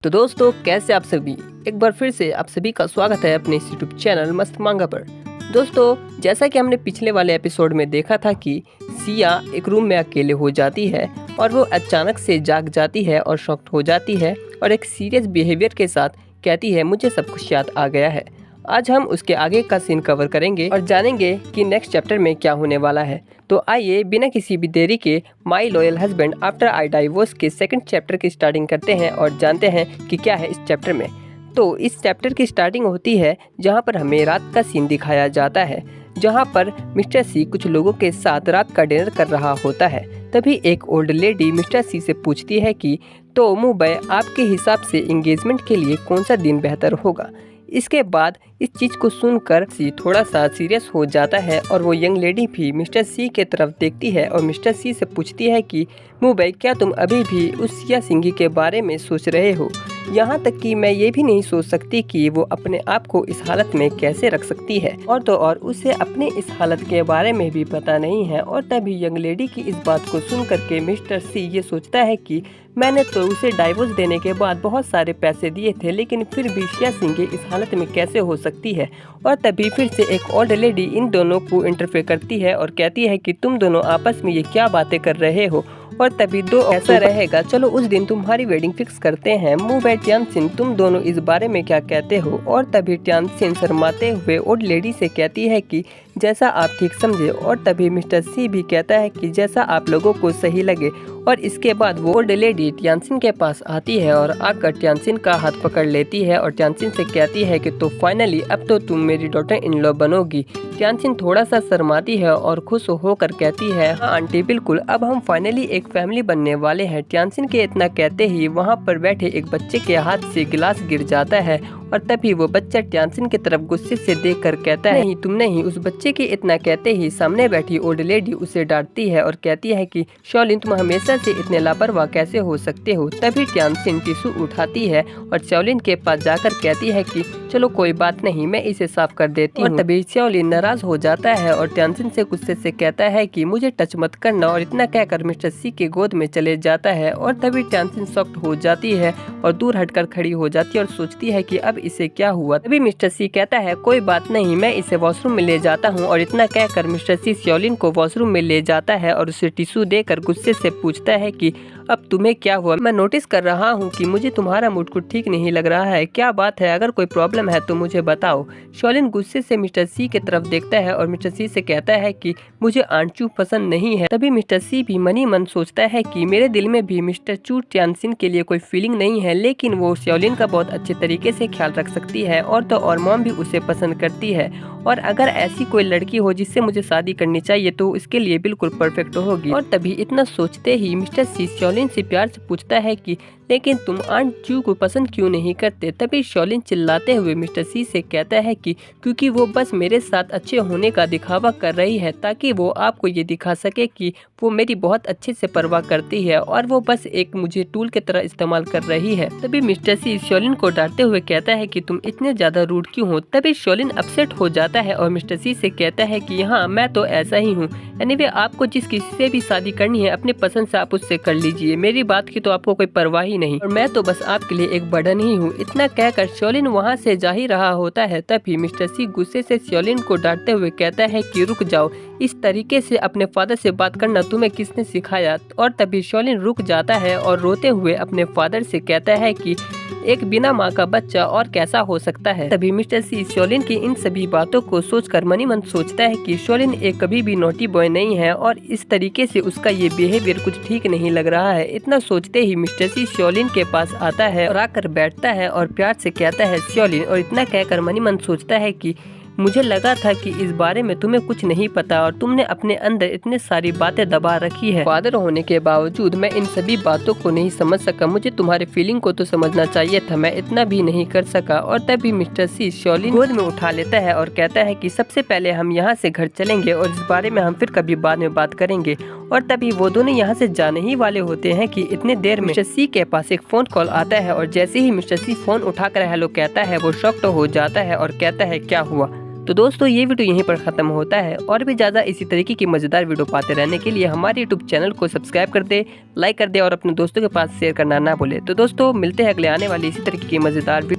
तो दोस्तों, कैसे आप सभी। एक बार फिर से आप सभी का स्वागत है अपने इस यूट्यूब चैनल मस्त मांगा पर। दोस्तों, जैसा कि हमने पिछले वाले एपिसोड में देखा था कि सिया एक रूम में अकेले हो जाती है और वो अचानक से जाग जाती है और शॉक्ड हो जाती है और एक सीरियस बिहेवियर के साथ कहती है मुझे सब कुछ याद आ गया है। आज हम उसके आगे का सीन कवर करेंगे और जानेंगे कि नेक्स्ट चैप्टर में क्या होने वाला है। तो आइए बिना किसी भी देरी के my loyal husband after I divorce के सेकंड चैप्टर की स्टार्टिंग करते हैं और जानते हैं कि क्या है इस चैप्टर में। तो इस चैप्टर की स्टार्टिंग होती है जहां पर हमें रात का सीन दिखाया जाता है, जहां पर मिस्टर सी कुछ लोगों के साथ रात का डिनर कर रहा होता है। तभी एक ओल्ड लेडी मिस्टर सी से पूछती है कि तो मुंबई आपके हिसाब से एंगेजमेंट के लिए कौन सा दिन बेहतर होगा। इसके बाद इस चीज़ को सुनकर सी थोड़ा सा सीरियस हो जाता है और वो यंग लेडी भी मिस्टर सी के तरफ देखती है और मिस्टर सी से पूछती है कि मुंबई क्या तुम अभी भी उस सिया सिंघी के बारे में सोच रहे हो। यहाँ तक कि मैं ये भी नहीं सोच सकती कि वो अपने आप को इस हालत में कैसे रख सकती है, और तो और उसे अपने इस हालत के बारे में भी पता नहीं है। और तभी यंग लेडी की इस बात को सुन करके मिस्टर सी ये सोचता है कि मैंने तो उसे डाइवोर्स देने के बाद बहुत सारे पैसे दिए थे, लेकिन फिर भी सिया सिंघी इस हालत में कैसे हो सकती है। और तभी फिर से एक ओल्ड लेडी इन दोनों को इंटरफेयर करती है और कहती है कि तुम दोनों आपस में ये क्या बातें कर रहे हो, और तभी दो ऐसा रहेगा, चलो उस दिन तुम्हारी वेडिंग फिक्स करते हैं। मुंबई ट्यानसिन, तुम दोनों इस बारे में क्या कहते हो। और तभी ट्यानसिन शर्माते हुए ओल्ड लेडी से कहती है कि जैसा आप ठीक समझे। और तभी मिस्टर सी भी कहता है कि जैसा आप लोगों को सही लगे। और इसके बाद वो ओल्ड लेडी ट्यानसिन के पास आती है और आकर ट्यानसिन का हाथ पकड़ लेती है और ट्यानसिन से कहती है कि तो फाइनली अब तो तुम मेरी डॉटर इन लॉ बनोगी। ट्यानसिन थोड़ा सा शर्माती है और खुश होकर कहती है हाँ आंटी बिल्कुल, अब हम फाइनली एक फैमिली बनने वाले हैं। ट्यानसिन के इतना कहते ही वहाँ पर बैठे एक बच्चे के हाथ से गिलास गिर जाता है और तभी वो बच्चा ट्यानसिन की तरफ गुस्से से देखकर कहता है नहीं तुम नहीं। उस बच्चे के इतना कहते ही सामने बैठी ओल्ड लेडी उसे डांटती है और कहती है कि शॉलिन, तुम हमेशा से इतने लापरवाह कैसे हो सकते हो। तभी ट्यानसिन टिश्यू उठाती है और शॉलिन के पास जाकर कहती है कि चलो कोई बात नहीं, मैं इसे साफ कर देती हूँ। और तभी शॉलिन नाराज हो जाता है और ट्यानसिन से गुस्से से कहता है कि मुझे टच मत करना, और इतना कहकर मिस्टर सी के गोद में चले जाता है। और तभी ट्यानसिन शॉक्ड हो जाती है और दूर हटकर खड़ी हो जाती है और सोचती है कि अब इसे क्या हुआ। तभी मिस्टर सी कहता है कोई बात नहीं, मैं इसे वॉशरूम में ले जाता हूँ। और इतना कहकर मिस्टर सी शॉलिन को वॉशरूम में ले जाता है और उसे टिश्यू देकर गुस्से से पूछता है कि अब तुम्हें क्या हुआ। मैं नोटिस कर रहा हूँ कि मुझे तुम्हारा मूड कुछ ठीक नहीं लग रहा है, क्या बात है, अगर कोई प्रॉब्लम है तो मुझे बताओ। शॉलिन गुस्से से मिस्टर सी की तरफ देखता है और मिस्टर सी से कहता है कि मुझे आंट चू पसंद नहीं है। तभी मिस्टर सी भी मनी मन सोचता है कि मेरे दिल में भी मिस्टर चू ट्यानसिन के लिए कोई फीलिंग नहीं है, लेकिन वो शॉलिन का बहुत अच्छे तरीके से ख्याल रख सकती है, और तो और मॉम भी उसे पसंद करती है। और अगर ऐसी कोई लड़की हो जिससे मुझे शादी करनी चाहिए तो इसके लिए बिल्कुल परफेक्ट होगी। और तभी इतना सोचते ही मिस्टर सी शॉलिन से प्यार से पूछता है कि लेकिन तुम आंट चू को पसंद क्यों नहीं करते। तभी शॉलिन चिल्लाते हुए मिस्टर सी से कहता है कि क्योंकि वो बस मेरे साथ अच्छे होने का दिखावा कर रही है, ताकि वो आपको ये दिखा सके कि वो मेरी बहुत अच्छे से परवाह करती है और वो बस एक मुझे टूल की तरह इस्तेमाल कर रही है। तभी मिस्टर सी शॉलिन को डांटते हुए कहता है कि तुम इतने ज्यादा रूड क्यों हो। तभी शॉलिन अपसेट हो जाता है और मिस्टर सी से कहता है कि हाँ मैं तो ऐसा ही हूँ। एनीवे, आपको जिस किसी से भी शादी करनी है अपनी पसंद से आप उससे कर लीजिए, मेरी बात की तो आपको कोई परवाह ही नहीं, और मैं तो बस आपके लिए एक बर्डन ही हूँ। इतना कहकर शॉलिन वहाँ से जा ही रहा होता है। तभी मिस्टर सी गुस्से से शॉलिन को डांटते हुए कहता है कि रुक जाओ, इस तरीके से अपने फादर से बात करना तुम्हें किसने सिखाया। और तभी शॉलिन रुक जाता है और रोते हुए अपने फादर से कहता है कि एक बिना माँ का बच्चा और कैसा हो सकता है। तभी मिस्टर सी शॉलिन की इन सभी बातों को सोचकर मनी मन सोचता है कि शॉलिन एक कभी भी नोटी बॉय नहीं है और इस तरीके से उसका ये बिहेवियर कुछ ठीक नहीं लग रहा है। इतना सोचते ही मिस्टर सी शॉलिन के पास आता है और आकर बैठता है और प्यार से कहता है शॉलिन। और इतना कहकर मनी मन सोचता है कि मुझे लगा था कि इस बारे में तुम्हें कुछ नहीं पता और तुमने अपने अंदर इतने सारी बातें दबा रखी है। फादर होने के बावजूद मैं इन सभी बातों को नहीं समझ सका, मुझे तुम्हारे फीलिंग को तो समझना चाहिए था, मैं इतना भी नहीं कर सका। और तभी मिस्टर सी शॉलिन गोद में उठा लेता है और कहता है कि सबसे पहले हम यहाँ से घर चलेंगे और इस बारे में हम फिर कभी बाद में बात करेंगे। और तभी वो दोनों यहाँ से जाने ही वाले होते हैं कि इतने देर में मिस्टर सी के पास एक फोन कॉल आता है और जैसे ही मिस्टर सी फोन उठाकर हेलो कहता है वो शॉक्ड हो जाता है और कहता है क्या हुआ। तो दोस्तों ये वीडियो यहीं पर ख़त्म होता है। और भी ज़्यादा इसी तरीके की मज़ेदार वीडियो पाते रहने के लिए हमारे यूट्यूब चैनल को सब्सक्राइब कर दे, लाइक कर दे और अपने दोस्तों के पास शेयर करना ना भूले। तो दोस्तों मिलते हैं अगले आने वाली इसी तरीके की मज़ेदार वीडियो।